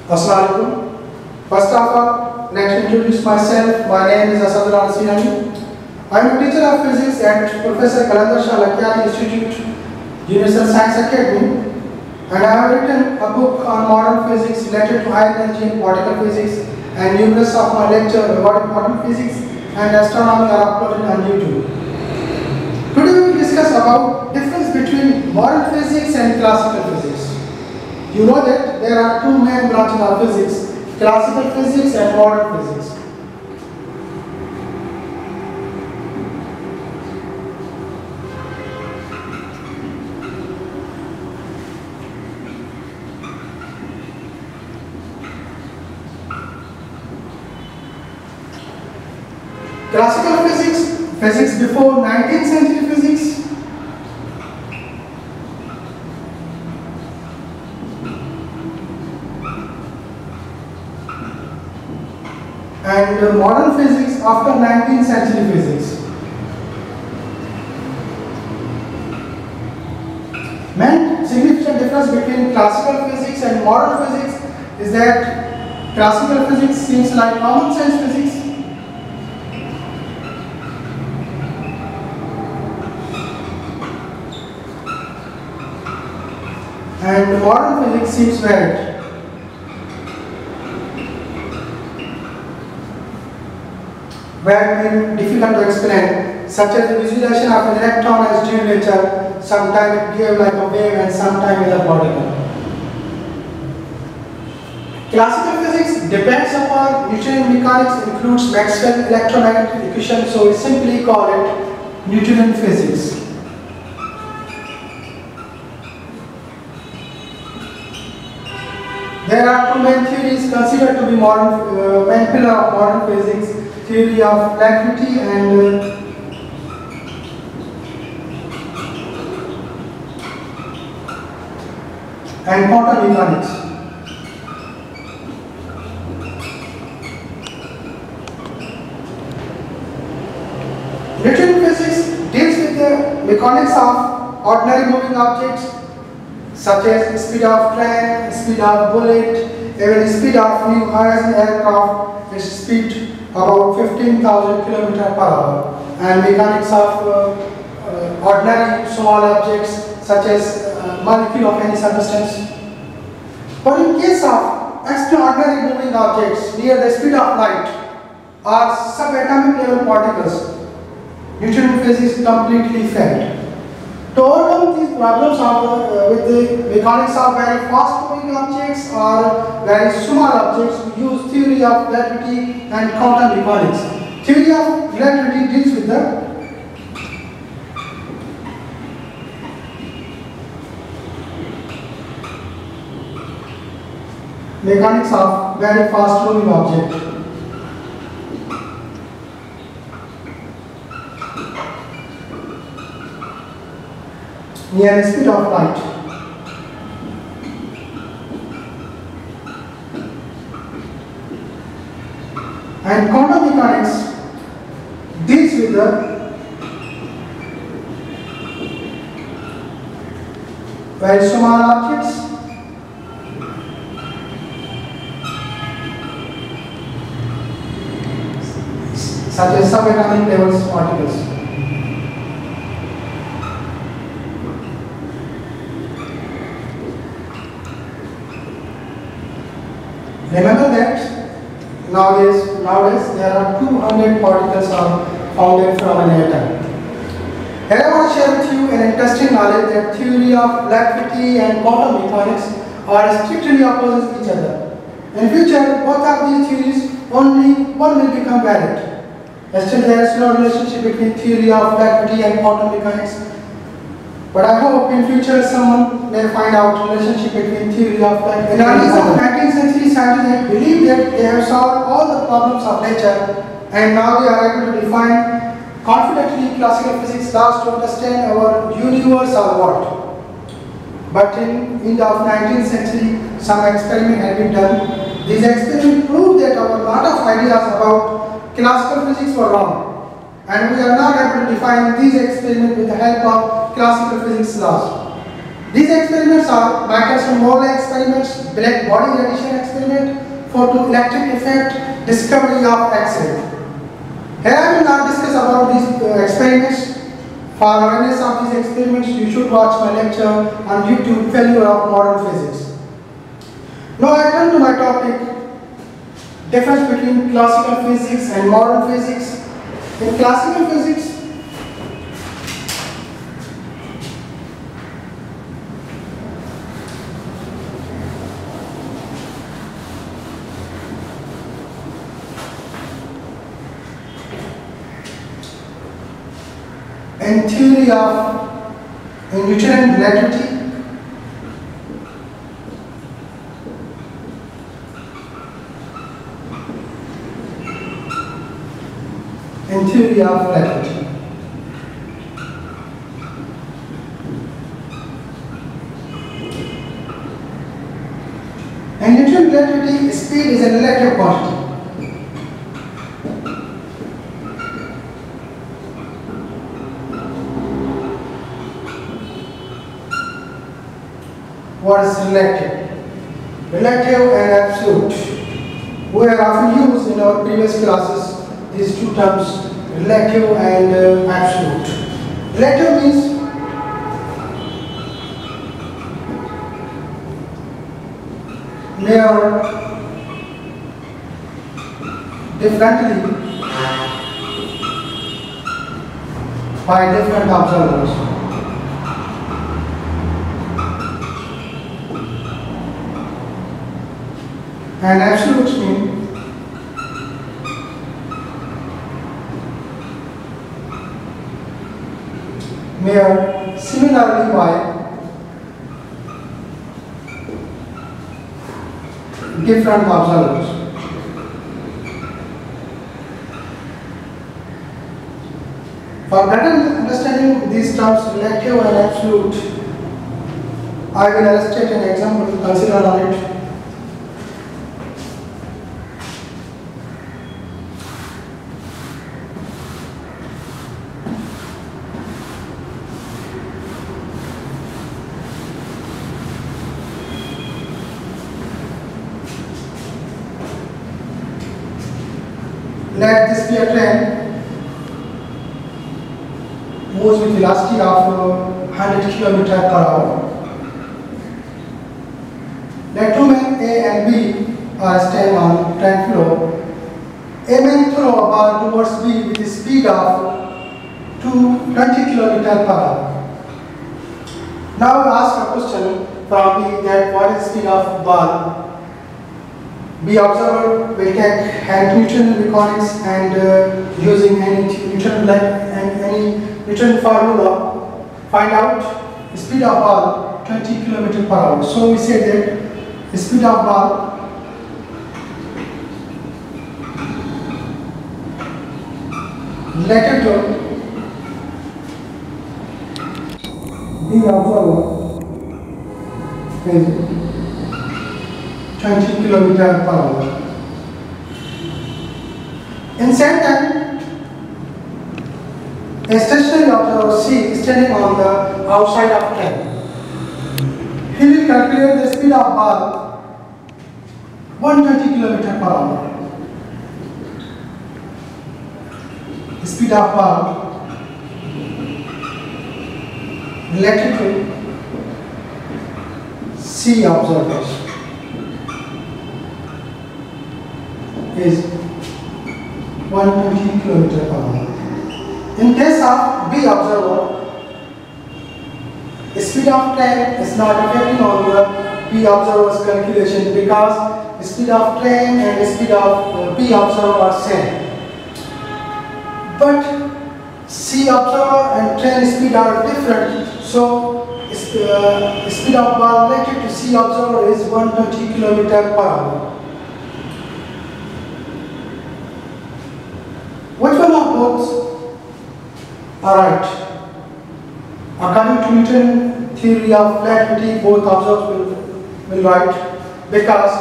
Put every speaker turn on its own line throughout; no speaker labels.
Assalamu alaikum. First of all, let me introduce myself. My name is Asad Al-Sinani. I am a teacher of physics at Professor Kalandar Shah Lakiani Institute, Universal Science Academy, and I have written a book on modern physics related to high energy particle physics, and numerous of my lectures about quantum physics and astronomy are uploaded on YouTube. Today we will discuss about difference between modern physics and classical physics. You know that there are two main branches of physics, classical physics and modern physics. Classical physics, physics before 19th century physics. And modern physics after 19th century physics. Main significant difference between classical physics and modern physics is that classical physics seems like common sense physics, and modern physics seems varied. Varied means difficult to explain, such as the visualization of an electron as dual nature. Sometimes it behaves like a wave and sometimes as a particle. Classical physics depends upon Newtonian mechanics, includes Maxwell's electromagnetic equation, so we simply call it Newtonian physics. There are two main theories considered to be main pillar of modern physics: theory of relativity and quantum mechanics. Newtonian physics deals with the mechanics of ordinary moving objects, such as speed of train, speed of bullet, even speed of New Horizon aircraft, its speed about 15,000 km per hour, and mechanics of ordinary small objects such as molecule of any substance. But in case of extraordinary moving objects near the speed of light or subatomic level particles, Newtonian physics completely failed. To overcome these problems with the mechanics of very fast moving objects or very small objects, we use theory of relativity and quantum mechanics. Theory of relativity deals with the mechanics of very fast moving object. Near the speed of light. And quantum mechanics deals with the very small objects such as subatomic levels particles. Remember that nowadays there are 200 particles founded from an atom. Here I want to share with you an interesting knowledge that theory of relativity and quantum mechanics are strictly opposite each other. In future, both of these theories only one will become valid. Still, there is no relationship between theory of relativity and quantum mechanics. But I hope in future someone may find out relationship between theory of relativity. In early 19th century scientists believed that they have solved all the problems of nature, and now they are able to define confidently classical physics laws to understand our universe or world. But in the end of 19th century, some experiment had been done. These experiments proved that our lot of ideas about classical physics were wrong. And we are not able to define these experiments with the help of classical physics laws. These experiments are Michelson-Morley experiments, black body radiation experiment, photoelectric effect, discovery of X-ray. Here I will now discuss about these experiments. For awareness of these experiments, you should watch my lecture on YouTube, Failure of Modern Physics. Now I turn to my topic, difference between classical physics and modern physics. In classical physics, in theory of Newtonian relativity, in theory of relativity. In Newtonian relativity, speed is a relative quantity. What is relative? Relative and absolute. We have often used in our previous classes these two terms, relative and absolute. Relative means measured differently by different observers. And absolute means measured similarly by different observers. For better understanding these terms, relative and absolute, I will illustrate an example to consider on it. Let this be a train moves with velocity of 100 km per hour. Let two men A and B are standing on train floor. A man throw a ball towards B with a speed of 20 km per hour. Now we ask a question from B that what is the speed of ball? B observer will take hand Newton mechanics and using any Newton formula find out the speed of ball 20 km per hour. So we say that the speed of ball related to B observer is 20 km per hour. In same time, a stationary observer C is standing on the outside of train. He will calculate the speed of ball 120 km per hour. The speed of ball related to C observers is 120 km per hour. In case of B observer, the speed of train is not affecting on the B observer's calculation because the speed of train and the speed of B observer are same. But C observer and train speed are different, so the speed of ball related to C observer is 120 km per hour. Which one of both are right? According to Newton theory of relativity, both observers will right because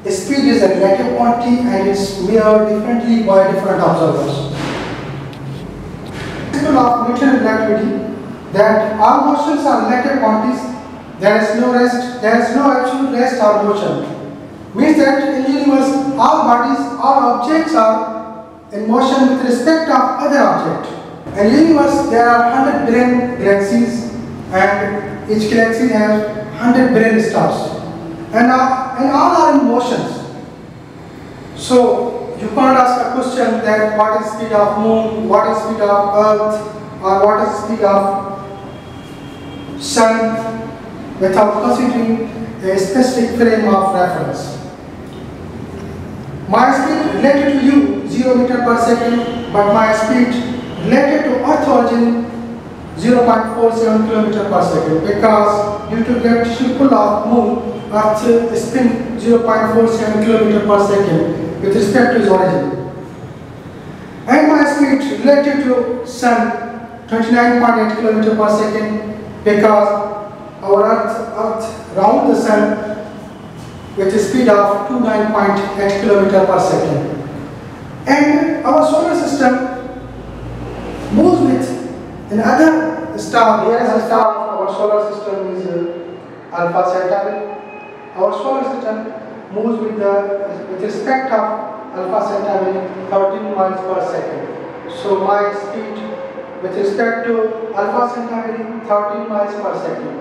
speed is a relative quantity and it's measured differently by different observers. Principle of Newton relativity, that all motions are relative quantities. There is no rest, there is no absolute rest or motion. Means that in the universe all bodies, all objects are in motion with respect of other object. In the universe there are 100 billion galaxies and each galaxy has 100 billion stars. And all are in motions. So you can't ask a question that what is speed of moon, what is speed of earth, or what is speed of sun without considering a specific frame of reference. My speed related to you 0 meter per second, but my speed related to earth origin 0.47 kilometer per second, because due to gravitational pull of moon, earth spin 0.47 kilometer per second with respect to its origin. And my speed related to sun 29.8 kilometer per second, because our earth round the sun with a speed of 29.8 kilometer per second. And our solar system moves with another star. Here is a star of our solar system is Alpha Centauri. Our solar system moves with respect of Alpha Centauri 13 miles per second. So my speed with respect to Alpha Centauri 13 miles per second.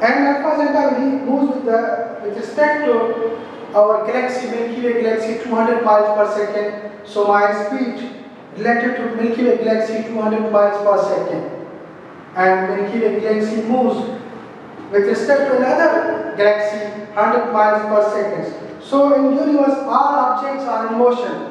And Alpha Centauri moves with respect to our galaxy, Milky Way galaxy 200 miles per second. So my speed related to Milky Way galaxy 200 miles per second. And Milky Way galaxy moves with respect to another galaxy 100 miles per second. So in the universe all objects are in motion.